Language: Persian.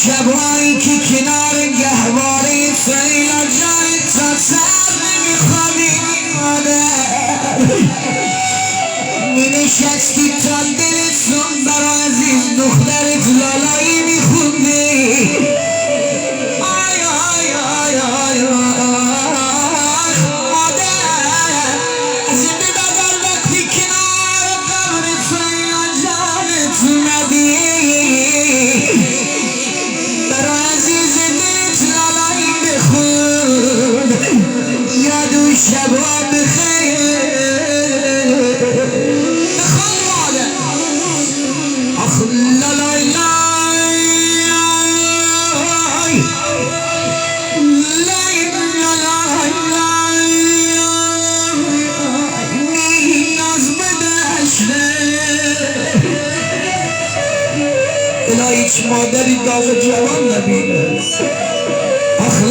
شبایی که کنار گهواره سیلا جای تا سر نمیخوابی مادر می نشستی تا دلتون برا عزیز دخترت لالایی میخوندی آی آی آی آی مادر از این به بدر وقتی کنار قبر سیلا جانت اومدی برا عزیز دلت لالایی بخون یاد اون شبا بخیر بخون مادر آخ لالای الهی هیچ مادری داغ جوان نبینه آخ